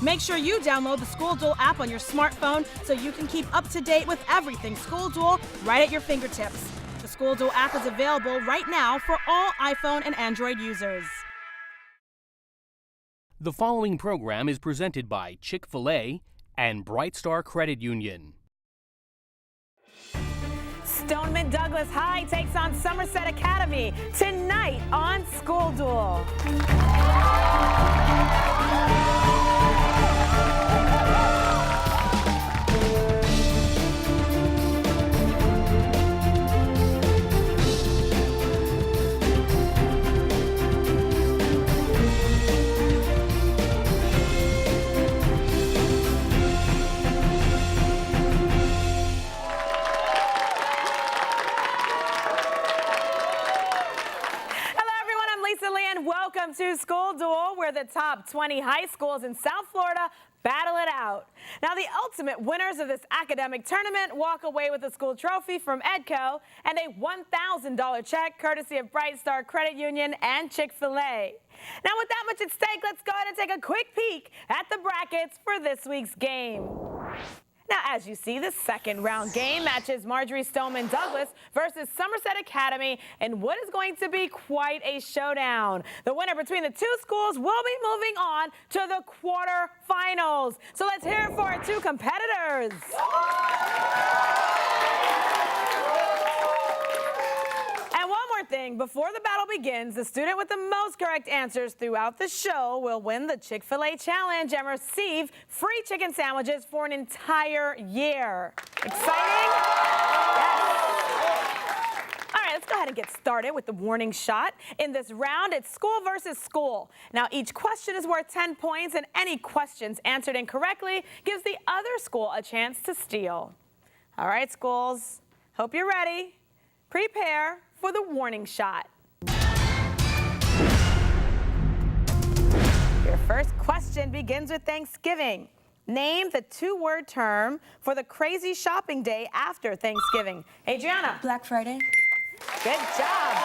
Make sure you download the School Duel app on your smartphone so you can keep up to date with everything School Duel right at your fingertips. The School Duel app is available right now for all iPhone and Android users. The following program is presented by Chick-fil-A and Bright Star Credit Union. Stoneman Douglas High takes on Somerset Academy tonight on School Duel. Welcome to School Duel, where the top 20 high schools in South Florida battle it out. Now, the ultimate winners of this academic tournament walk away with a school trophy from EDCO and a $1,000 check courtesy of Bright Star Credit Union and Chick-fil-A. Now, with that much at stake, let's go ahead and take a quick peek at the brackets for this week's game. Now, as you see, the second round game matches Marjorie Stoneman Douglas versus Somerset Academy in what is going to be quite a showdown. The winner between the two schools will be moving on to the quarterfinals. So let's hear it for our two competitors. And one more thing, before the battle begins, the student with the most correct answers throughout the show will win the Chick-fil-A challenge and receive free chicken sandwiches for an entire year. Exciting? Yes. All right, let's go ahead and get started with the warning shot. In this round, it's school versus school. Now, each question is worth 10 points, and any questions answered incorrectly gives the other school a chance to steal. All right, schools, hope you're ready. Prepare for the warning shot. Your first question begins with Thanksgiving. Name the two-word term for the crazy shopping day after Thanksgiving. Adriana. Black Friday. Good job.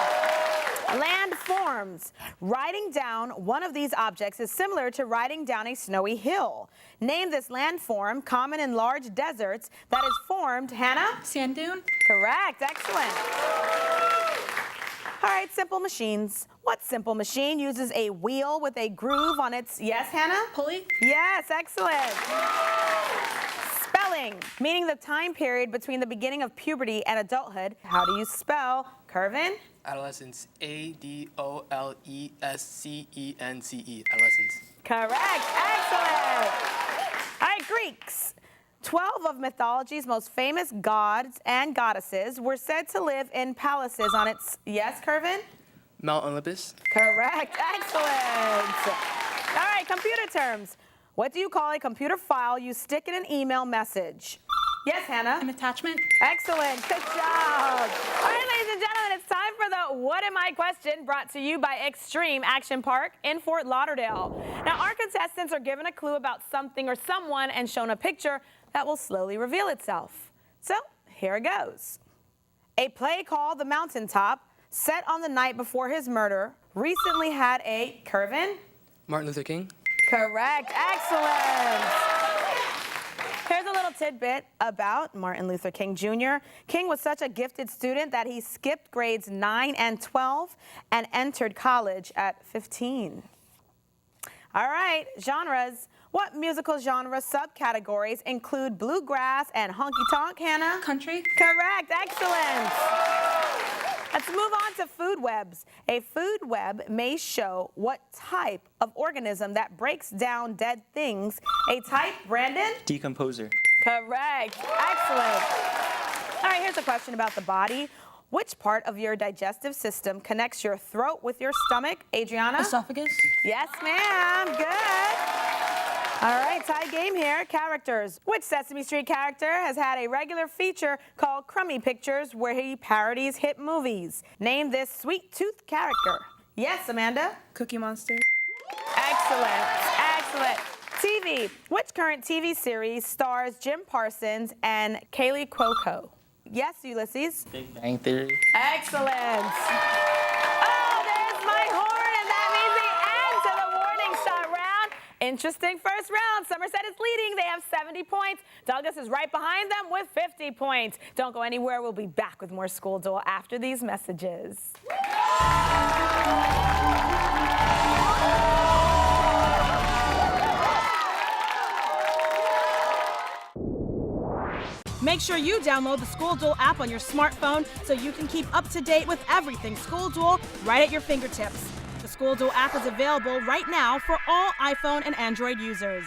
Landforms. Writing down one of these objects is similar to riding down a snowy hill. Name this landform common in large deserts that is formed. Hannah? Sand dune. Correct. Excellent. All right, simple machines. What simple machine uses a wheel with a groove on its... Yes, Hannah? Pulley. Yes, excellent. Spelling, meaning the time period between the beginning of puberty and adulthood. How do you spell? Kervin? Adolescence. A-D-O-L-E-S-C-E-N-C-E. Adolescence. Correct. Excellent. All right, Greeks. 12 of mythology's most famous gods and goddesses were said to live in palaces on its... Yes, Kervin? Mount Olympus. Correct. Excellent. All right, computer terms. What do you call a computer file you stick in an email message? Yes, Hannah? An attachment. Excellent. Good job. All right, ladies and gentlemen, it's time for the What Am I question, brought to you by Extreme Action Park in Fort Lauderdale. Now, our contestants are given a clue about something or someone and shown a picture that will slowly reveal itself. So, here it goes. A play called The Mountaintop, set on the night before his murder, recently had a... Kervin? Martin Luther King. Correct. Excellent. Here's a little tidbit about Martin Luther King Jr. King was such a gifted student that he skipped grades 9 and 12 and entered college at 15. All right, genres. What musical genre subcategories include bluegrass and honky-tonk, Hannah? Country. Correct. Excellent. Let's move on to food webs. A food web may show what type of organism that breaks down dead things. A type, Brandon? Decomposer. Correct. Excellent. All right, here's a question about the body. Which part of your digestive system connects your throat with your stomach? Adriana? Esophagus. Yes, ma'am. Good. All right, tie game here. Characters. Which Sesame Street character has had a regular feature called Crummy Pictures where he parodies hit movies? Name this sweet tooth character. Yes, Amanda? Cookie Monster. Excellent. Excellent. TV. Which current TV series stars Jim Parsons and Kaylee Cuoco? Yes, Ulysses? Big Bang Theory. Excellent. Oh, there's my horn, and that means the end to the warning shot round. Interesting first round. Somerset is leading. They have 70 points. Douglas is right behind them with 50 points. Don't go anywhere. We'll be back with more School Duel after these messages. Make sure you download the School Duel app on your smartphone so you can keep up to date with everything School Duel right at your fingertips. The School Duel app is available right now for all iPhone and Android users.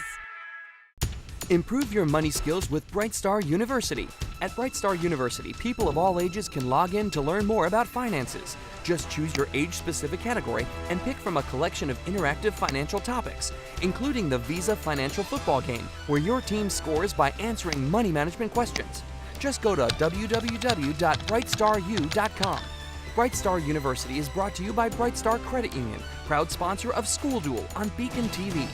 Improve your money skills with Brightstar University. At Brightstar University, people of all ages can log in to learn more about finances. Just choose your age-specific category and pick from a collection of interactive financial topics, including the Visa Financial Football Game, where your team scores by answering money management questions. Just go to www.brightstaru.com. Brightstar University is brought to you by Brightstar Credit Union, proud sponsor of School Duel on BECON-TV.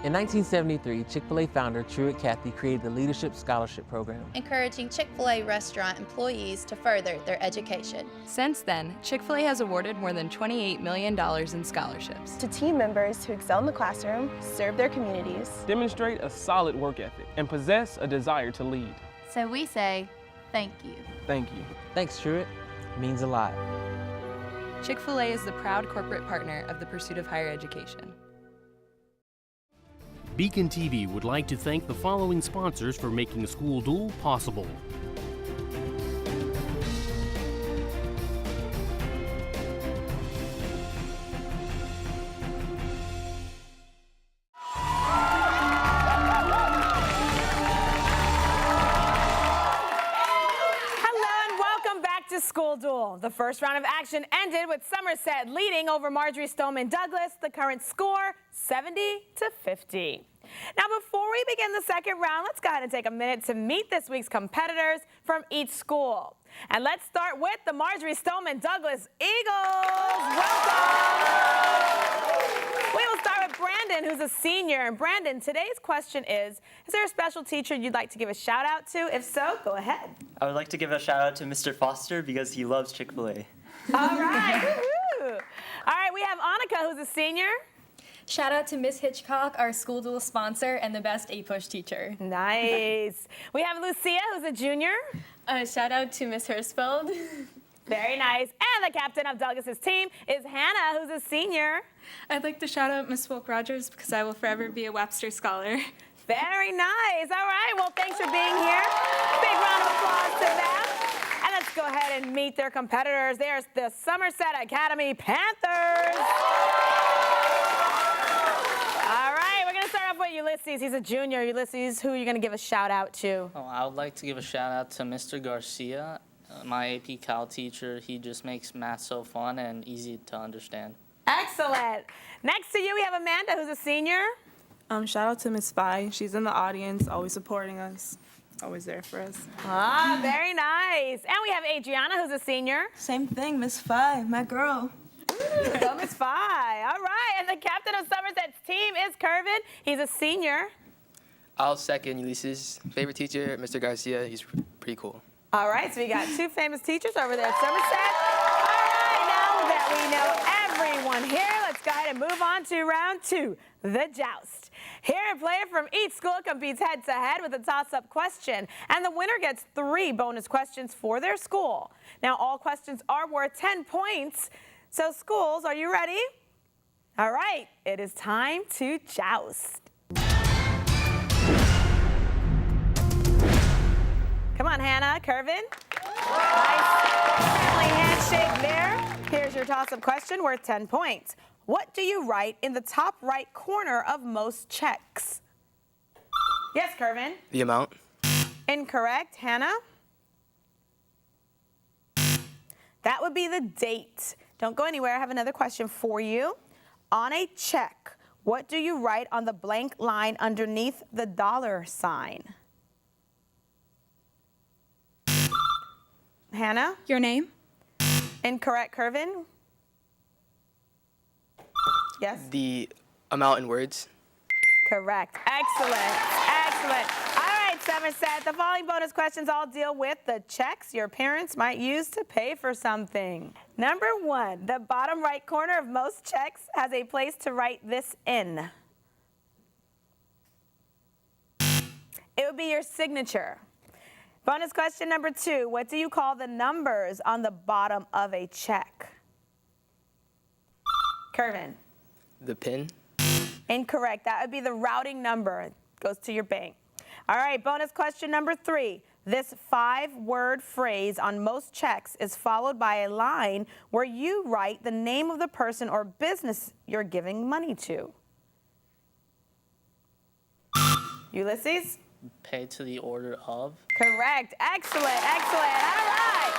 In 1973, Chick-fil-A founder Truett Cathy created the Leadership Scholarship Program, encouraging Chick-fil-A restaurant employees to further their education. Since then, Chick-fil-A has awarded more than $28 million in scholarships to team members who excel in the classroom, serve their communities, demonstrate a solid work ethic, and possess a desire to lead. So we say, thank you. Thank you. Thanks, Truett. It means a lot. Chick-fil-A is the proud corporate partner of the pursuit of higher education. BECON-TV would like to thank the following sponsors for making School Duel possible. School Duel. The first round of action ended with Somerset leading over Marjorie Stoneman Douglas. The current score, 70-50. Now, before we begin the second round, let's go ahead and take a minute to meet this week's competitors from each school. And let's start with the Marjorie Stoneman Douglas Eagles. Welcome! We will start with Brandon, who's a senior. And Brandon, today's question is there a special teacher you'd like to give a shout out to? If so, go ahead. I would like to give a shout out to Mr. Foster because he loves Chick-fil-A. All right. Woo-hoo. All right, we have Annika, who's a senior. Shout out to Miss Hitchcock, our School Duel sponsor and the best A-push teacher. Nice. We have Lucia, who's a junior. Shout out to Miss Hirschfeld. Very nice. And the captain of Douglas's team is Hannah, who's a senior. I'd like to shout out Miss Wilk Rogers because I will forever be a Webster Scholar. Very nice. All right. Well, thanks for being here. Big round of applause to them. And let's go ahead and meet their competitors. There's the Somerset Academy Panthers. All right. We're going to start off with Ulysses. He's a junior. Ulysses, who are you going to give a shout out to? Oh, I would like to give a shout out to Mr. Garcia. My AP Cal teacher. He just makes math so fun and easy to understand. Excellent. Next to you, we have Amanda, who's a senior. Shout out to Miss Fi. She's in the audience, always supporting us, always there for us. Ah, very nice. And we have Adriana, who's a senior. Same thing, Miss Fi, my girl. Go Miss Fi. All right. And the captain of Somerset's team is Kervin. He's a senior. I'll second Ulysses' favorite teacher, Mr. Garcia. He's pretty cool. All right, so we got two famous teachers over there at Somerset. All right, now that we know everyone here, let's go ahead and move on to round two, the Joust. Here, a player from each school competes head-to-head with a toss-up question, and the winner gets 3 bonus questions for their school. Now, all questions are worth 10 points. So, schools, are you ready? All right, it is time to joust. Come on, Hannah, Kervin. Nice family handshake there. Here's your toss-up question worth 10 points. What do you write in the top right corner of most checks? Yes, Kervin. The amount. Incorrect. Hannah? That would be the date. Don't go anywhere. I have another question for you. On a check, what do you write on the blank line underneath the dollar sign? Hannah? Your name? Incorrect, Kervin. Yes? The amount in words. Correct. Excellent. Excellent. All right, Somerset. The following bonus questions all deal with the checks your parents might use to pay for something. Number 1, the bottom right corner of most checks has a place to write this in. It would be your signature. Bonus question number 2, what do you call the numbers on the bottom of a check? Kervin. The pin. Incorrect. That would be the routing number. It goes to your bank. All right, bonus question number 3. This 5-word phrase on most checks is followed by a line where you write the name of the person or business you're giving money to. Ulysses? Pay to the order of. Correct. Excellent, excellent. All right.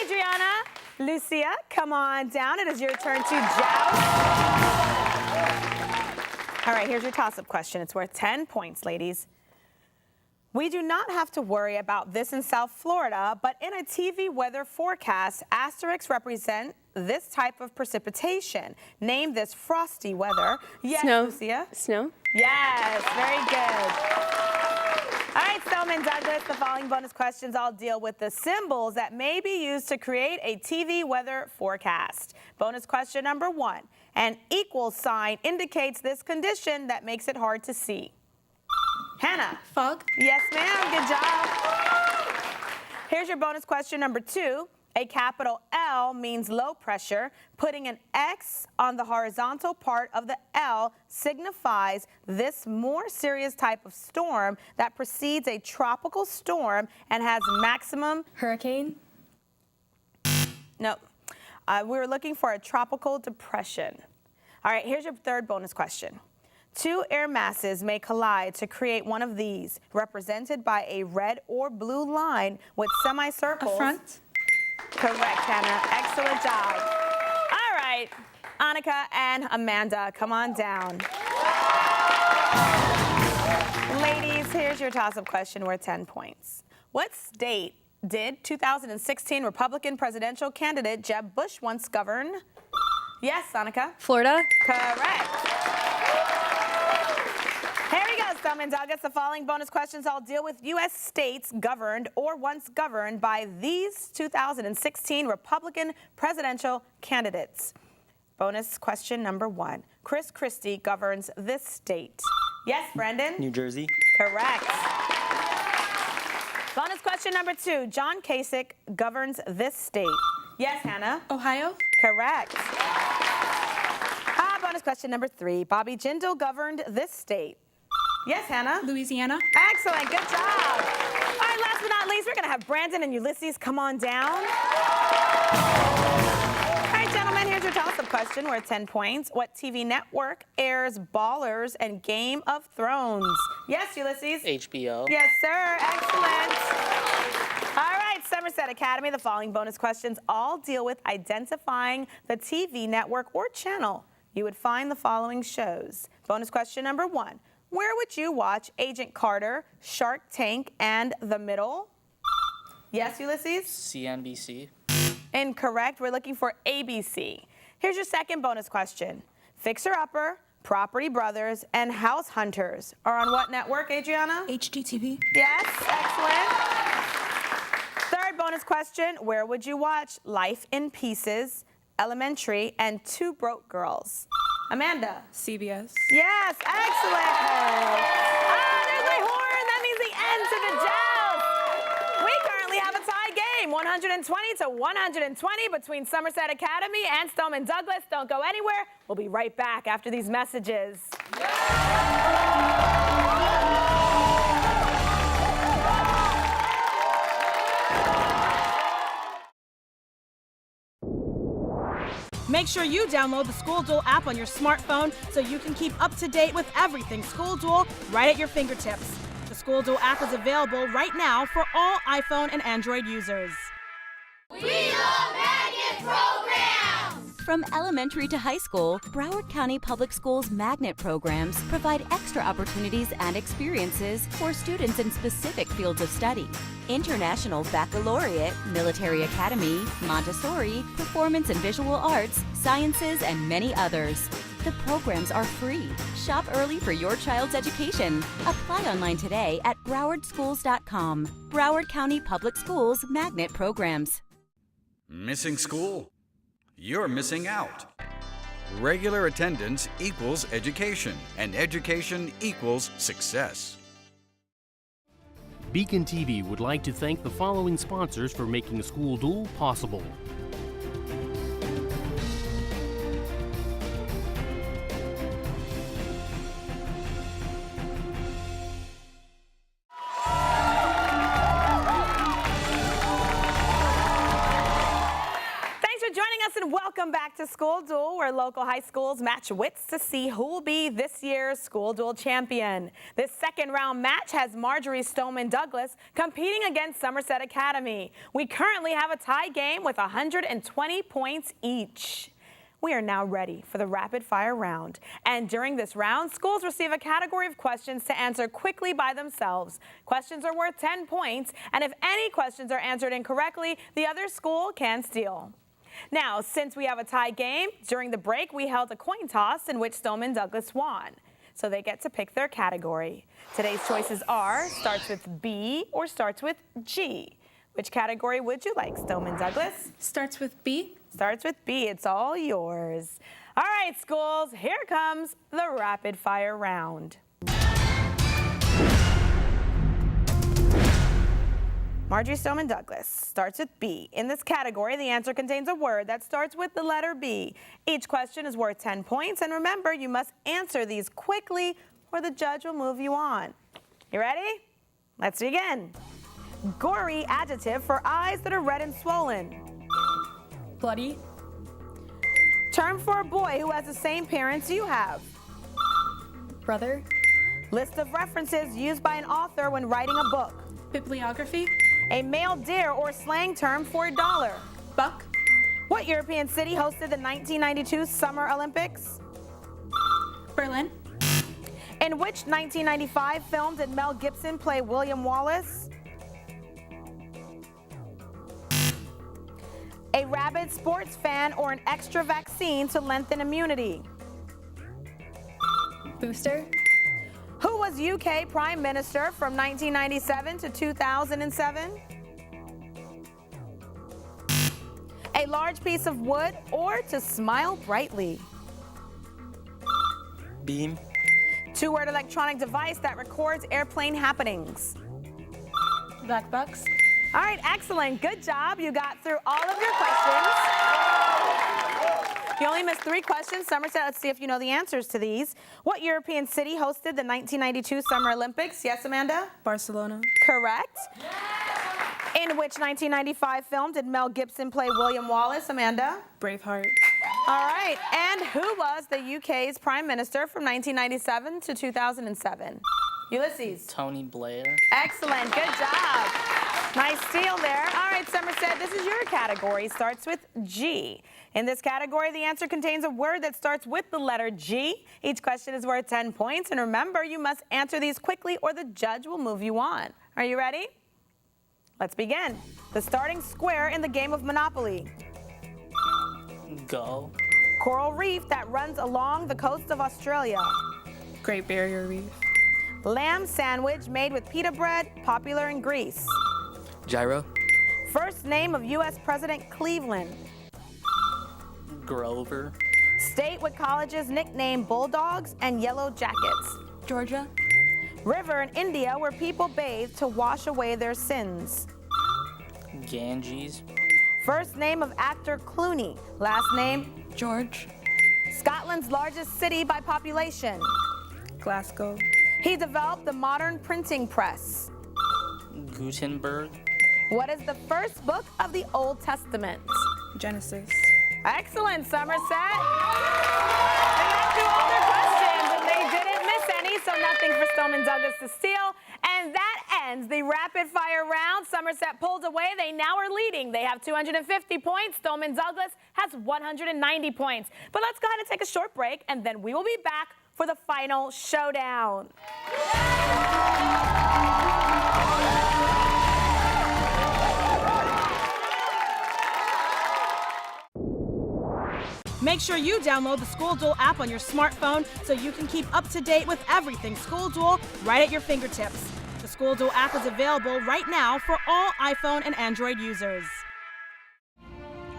Adriana, Lucia, come on down. It is your turn to joust. All right, here's your toss-up question. It's worth 10 points, ladies. We do not have to worry about this in South Florida, but in a TV weather forecast, asterisks represent this type of precipitation. Name this frosty weather. Yes, Snow. Lucia? Snow. Yes, very good. All right, Spellman Douglas, the following bonus questions all deal with the symbols that may be used to create a TV weather forecast. Bonus question number 1. An equal sign indicates this condition that makes it hard to see. Hannah. Fog. Yes, ma'am. Good job. Here's your bonus question number 2. A capital L means low pressure. Putting an X on the horizontal part of the L signifies this more serious type of storm that precedes a tropical storm and has maximum... Hurricane? No. We were looking for a tropical depression. All right, here's your third bonus question. 2 air masses may collide to create one of these, represented by a red or blue line with semicircles. A front? Correct, Hannah. Excellent job. All right, Annika and Amanda, come on down. Ladies, here's your toss-up question worth 10 points. What state did 2016 Republican presidential candidate Jeb Bush once govern? Yes, Annika? Florida. Correct. Here we go, Spellman Douglas. The following bonus questions all deal with U.S. states governed or once governed by these 2016 Republican presidential candidates. Bonus question number 1. Chris Christie governs this state. Yes, Brandon? New Jersey. Correct. Bonus question number 2. John Kasich governs this state. Yes, Hannah? Ohio? Correct. Bonus question number 3. Bobby Jindal governed this state. Yes, Hannah? Louisiana? Excellent. Good job. All right, last but not least, we're going to have Brandon and Ulysses come on down. All right, gentlemen, here's your toss-up question worth 10 points. What TV network airs Ballers and Game of Thrones? Yes, Ulysses? HBO. Yes, sir. Excellent. All right, Somerset Academy, the following bonus questions all deal with identifying the TV network or channel. You would find the following shows. Bonus question number 1. Where would you watch Agent Carter, Shark Tank, and The Middle? Yes, Ulysses? CNBC. Incorrect. We're looking for ABC. Here's your second bonus question. Fixer Upper, Property Brothers, and House Hunters are on what network, Adriana? HGTV. Yes, excellent. Third bonus question. Where would you watch Life in Pieces, Elementary, and Two Broke Girls? Amanda? CBS. Yes, excellent. There's my horn. That means the end to the joust. We currently have a tie game, 120 to 120 between Somerset Academy and Spellman Douglas. Don't go anywhere. We'll be right back after these messages. Make sure you download the School Duel app on your smartphone so you can keep up to date with everything School Duel right at your fingertips. The School Duel app is available right now for all iPhone and Android users. We love magnet programs! From elementary to high school, Broward County Public Schools magnet programs provide extra opportunities and experiences for students in specific fields of study. International Baccalaureate, Military Academy, Montessori, Performance and Visual Arts, Sciences, and many others. The programs are free. Shop early for your child's education. Apply online today at browardschools.com. Broward County Public Schools Magnet Programs. Missing school? You're missing out. Regular attendance equals education, and education equals success. BECON-TV would like to thank the following sponsors for making School Duel possible. And welcome back to School Duel, where local high schools match wits to see who will be this year's School Duel champion. This second round match has Marjorie Stoneman Douglas competing against Somerset Academy. We currently have a tie game with 120 points each. We are now ready for the rapid fire round. And during this round, schools receive a category of questions to answer quickly by themselves. Questions are worth 10 points, and if any questions are answered incorrectly, the other school can steal. Now, since we have a tie game, during the break we held a coin toss in which Stoneman Douglas won. So they get to pick their category. Today's choices are starts with B or starts with G. Which category would you like, Stoneman Douglas? Starts with B. Starts with B. It's all yours. All right, schools, here comes the rapid fire round. Marjorie Stoneman Douglas starts with B. In this category, the answer contains a word that starts with the letter B. Each question is worth 10 points, and remember, you must answer these quickly or the judge will move you on. You ready? Let's begin. Gory adjective for eyes that are red and swollen. Bloody. Term for a boy who has the same parents you have. Brother. List of references used by an author when writing a book. Bibliography. A male deer or slang term for $1. Buck. What European city hosted the 1992 Summer Olympics? Berlin. In which 1995 film did Mel Gibson play William Wallace? A rabid sports fan or an extra vaccine to lengthen immunity? Booster. Who was UK Prime Minister from 1997 to 2007? A large piece of wood or to smile brightly? Beam. Two-word electronic device that records airplane happenings? Black box. All right, excellent. Good job. You got through all of your questions. You only missed 3 questions. Somerset, let's see if you know the answers to these. What European city hosted the 1992 Summer Olympics? Yes, Amanda? Barcelona. Correct. In which 1995 film did Mel Gibson play William Wallace? Amanda? Braveheart. All right. And who was the UK's Prime Minister from 1997 to 2007? Ulysses. Tony Blair. Excellent. Good job. Nice steal there. All right, Somerset, this is your category. Starts with G. In this category, the answer contains a word that starts with the letter G. Each question is worth 10 points. And remember, you must answer these quickly or the judge will move you on. Are you ready? Let's begin. The starting square in the game of Monopoly. Go. Coral reef that runs along the coast of Australia. Great Barrier Reef. Lamb sandwich made with pita bread, popular in Greece. Gyro. First name of U.S. President Cleveland. Grover. State with colleges nicknamed Bulldogs and Yellow Jackets. Georgia. River in India where people bathe to wash away their sins. Ganges. First name of actor Clooney. Last name? George. Scotland's largest city by population. Glasgow. He developed the modern printing press. Gutenberg. What is the first book of the Old Testament? Genesis. Excellent, Somerset. They got through all their questions and they didn't miss any, so nothing for Stoneman Douglas to steal. And that ends the rapid fire round. Somerset pulled away. They now are leading. They have 250 points. Stoneman Douglas has 190 points. But let's go ahead and take a short break, and then we will be back for the final showdown. Make sure you download the School Duel app on your smartphone so you can keep up to date with everything School Duel right at your fingertips. The School Duel app is available right now for all iPhone and Android users.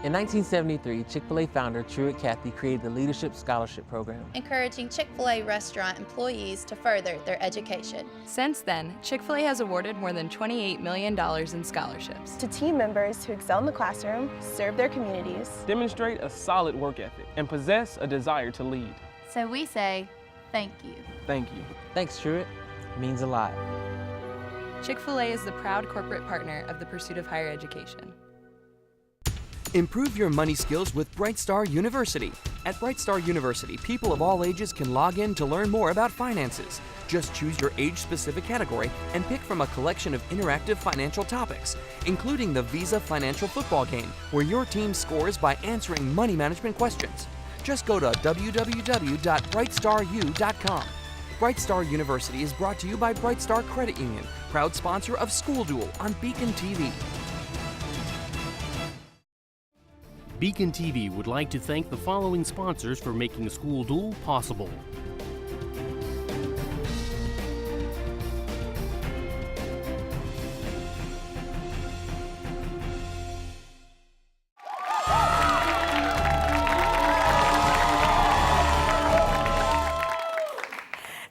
In 1973, Chick-fil-A founder Truett Cathy created the Leadership Scholarship Program, encouraging Chick-fil-A restaurant employees to further their education. Since then, Chick-fil-A has awarded more than $28 million in scholarships To team members who excel in the classroom, serve their communities, demonstrate a solid work ethic, and possess a desire to lead. So we say, thank you. Thank you. Thanks, Truett. It means a lot. Chick-fil-A is the proud corporate partner of the pursuit of higher education. Improve your money skills with BrightStar University. At BrightStar University, people of all ages can log in to learn more about finances. Just choose your age-specific category and pick from a collection of interactive financial topics, including the Visa Financial Football Game, where your team scores by answering money management questions. Just go to www.brightstaru.com. BrightStar University is brought to you by BrightStar Credit Union, proud sponsor of School Duel on BECON-TV. BECON-TV would like to thank the following sponsors for making School Duel possible.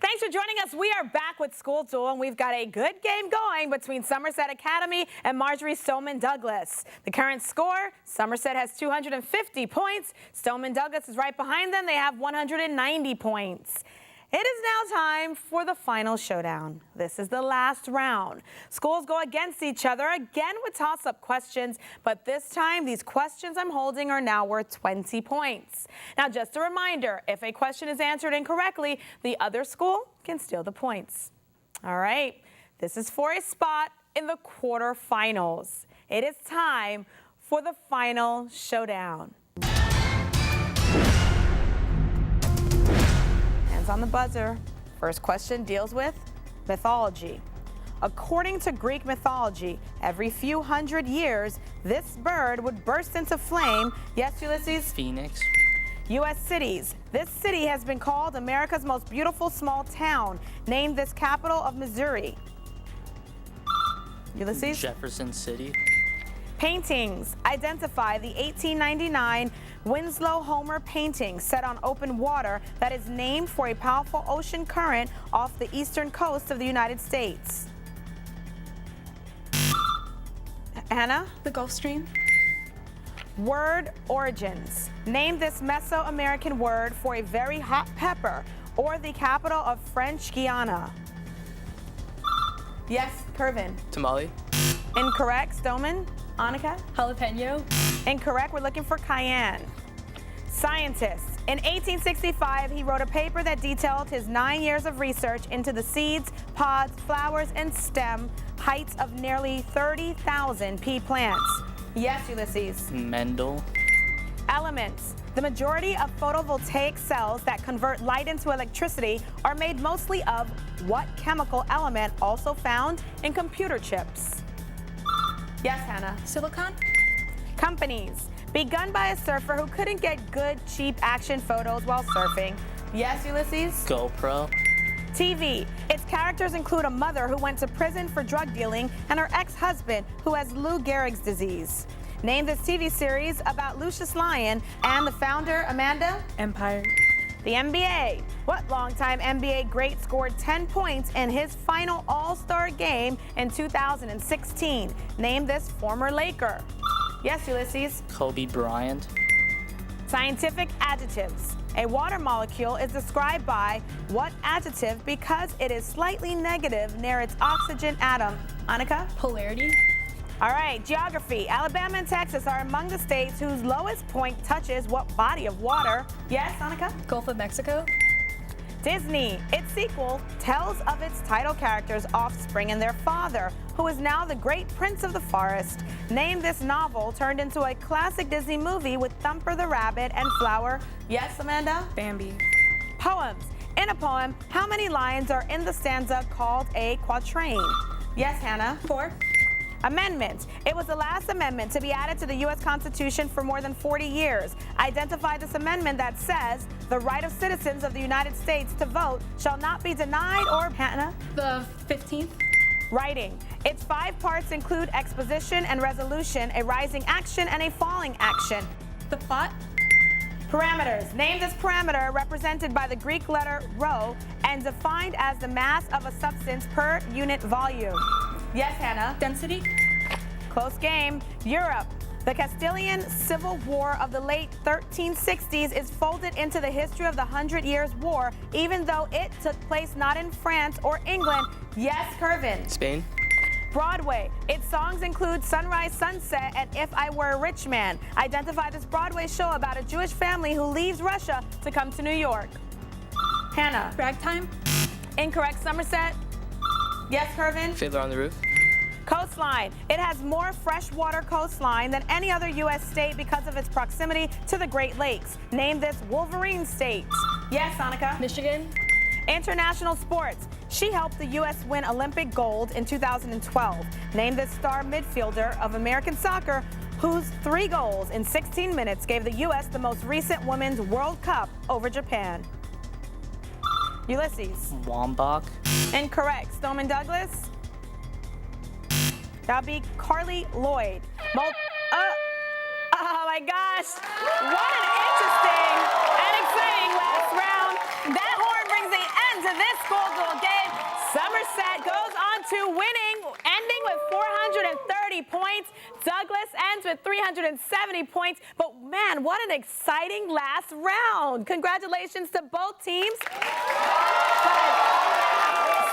Thanks for joining us. We are back with School Duel, and we've got a good game going between Somerset Academy and Marjorie Stoneman Douglas. The current score, Somerset has 250 points. Stoneman Douglas is right behind them. They have 190 points. It is now time for the final showdown. This is the last round. Schools go against each other again with toss-up questions, but this time these questions I'm holding are now worth 20 points. Now, just a reminder, if a question is answered incorrectly, the other school can steal the points. All right, this is for a spot in the quarterfinals. It is time for the final showdown. On the buzzer. First question deals with mythology. According to Greek mythology, every few hundred years, this bird would burst into flame. Yes, Ulysses? Phoenix. U.S. cities. This city has been called America's most beautiful small town. Name this capital of Missouri. Ulysses? Jefferson City. Paintings. Identify the 1899 Winslow Homer painting set on open water that is named for a powerful ocean current off the eastern coast of the United States. Anna? The Gulf Stream. Word origins. Name this Mesoamerican word for a very hot pepper or the capital of French Guiana. Yes, Kervin. Tamale. Incorrect. Stoneman? Annika? Jalapeno. Incorrect. We're looking for cayenne. Scientists. In 1865, he wrote a paper that detailed his 9 years of research into the seeds, pods, flowers, and stem heights of nearly 30,000 pea plants. Yes, Ulysses. Mendel. Elements. The majority of photovoltaic cells that convert light into electricity are made mostly of what chemical element also found in computer chips? Yes, Hannah. Silicon. Companies. Begun by a surfer who couldn't get good, cheap action photos while surfing. Yes, Ulysses? GoPro. TV. Its characters include a mother who went to prison for drug dealing and her ex-husband who has Lou Gehrig's disease. Name this TV series about Lucius Lyon and the founder, Amanda? Empire. The NBA. What longtime NBA great scored 10 points in his final All-Star game in 2016? Name this former Laker. Yes, Ulysses? Kobe Bryant. Scientific adjectives. A water molecule is described by what adjective because it is slightly negative near its oxygen atom? Annika? Polarity. All right, geography. Alabama and Texas are among the states whose lowest point touches what body of water? Yes, Annika? Gulf of Mexico. Disney. Its sequel tells of its title character's offspring and their father, who is now the great prince of the forest. Name this novel turned into a classic Disney movie with Thumper the Rabbit and Flower. Yes, Amanda? Bambi. Poems. In a poem, how many lines are in the stanza called a quatrain? Yes, Hannah? 4. Amendment. It was the last amendment to be added to the U.S. Constitution for more than 40 years. Identify this amendment that says the right of citizens of the United States to vote shall not be denied or... Hannah? The 15th. Writing. Its 5 parts include exposition and resolution, a rising action, and a falling action. The plot. Parameters. Name this parameter represented by the Greek letter rho and defined as the mass of a substance per unit volume. Yes, Hannah? Density. Close game. Europe. The Castilian Civil War of the late 1360s is folded into the history of the 100 Years' War, even though it took place not in France or England. Yes, Kervin? Spain. Broadway. Its songs include Sunrise, Sunset, and If I Were a Rich Man. Identify this Broadway show about a Jewish family who leaves Russia to come to New York. Hannah? Ragtime. Incorrect. Somerset? Yes, Kervin? Fiddler on the Roof. Coastline. It has more freshwater coastline than any other U.S. state because of its proximity to the Great Lakes. Name this Wolverine state. Yes, Annika? Michigan. International sports. She helped the U.S. win Olympic gold in 2012. Name this star midfielder of American soccer whose 3 goals in 16 minutes gave the U.S. the most recent Women's World Cup over Japan. Ulysses. Wambach. Incorrect. Stoneman Douglas. That'll be Carly Lloyd. Oh my gosh. What an interesting and exciting last round. That horn brings the end to this School Duel game. Somerset goes on to winning, ending with 430 points. Douglas ends with 370 points. But man, what an exciting last round. Congratulations to both teams.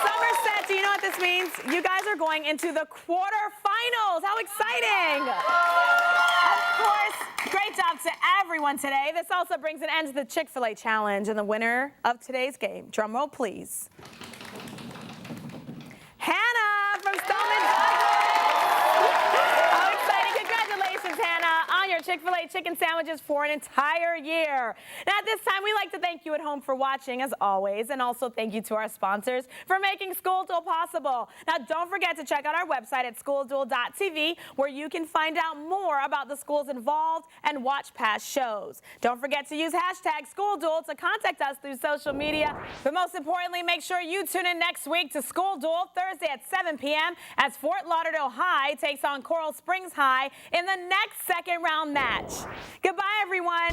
Somerset, do you know what this means? You guys are going into the quarterfinals. How exciting! Of course, great job to everyone today. This also brings an end to the Chick-fil-A challenge, and the winner of today's game, drum roll please, Hannah from Stoneman Douglas. How exciting. Congratulations, Hannah, on your Chick-fil-A chicken sandwiches for an entire year. Now, at this time, we like to thank you at home for watching, as always, and also thank you to our sponsors for making School Duel possible. Now, don't forget to check out our website at schoolduel.tv, where you can find out more about the schools involved and watch past shows. Don't forget to use hashtag School Duel to contact us through social media. But most importantly, make sure you tune in next week to School Duel Thursday at 7 p.m. as Fort Lauderdale High takes on Coral Springs High in the next second round match. Goodbye, everyone.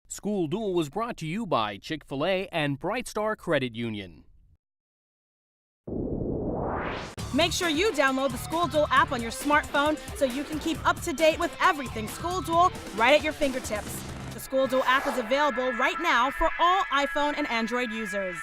School Duel was brought to you by Chick-fil-A and Bright Star Credit Union. Make sure you download the School Duel app on your smartphone so you can keep up to date with everything School Duel right at your fingertips. The School Duel app is available right now for all iPhone and Android users.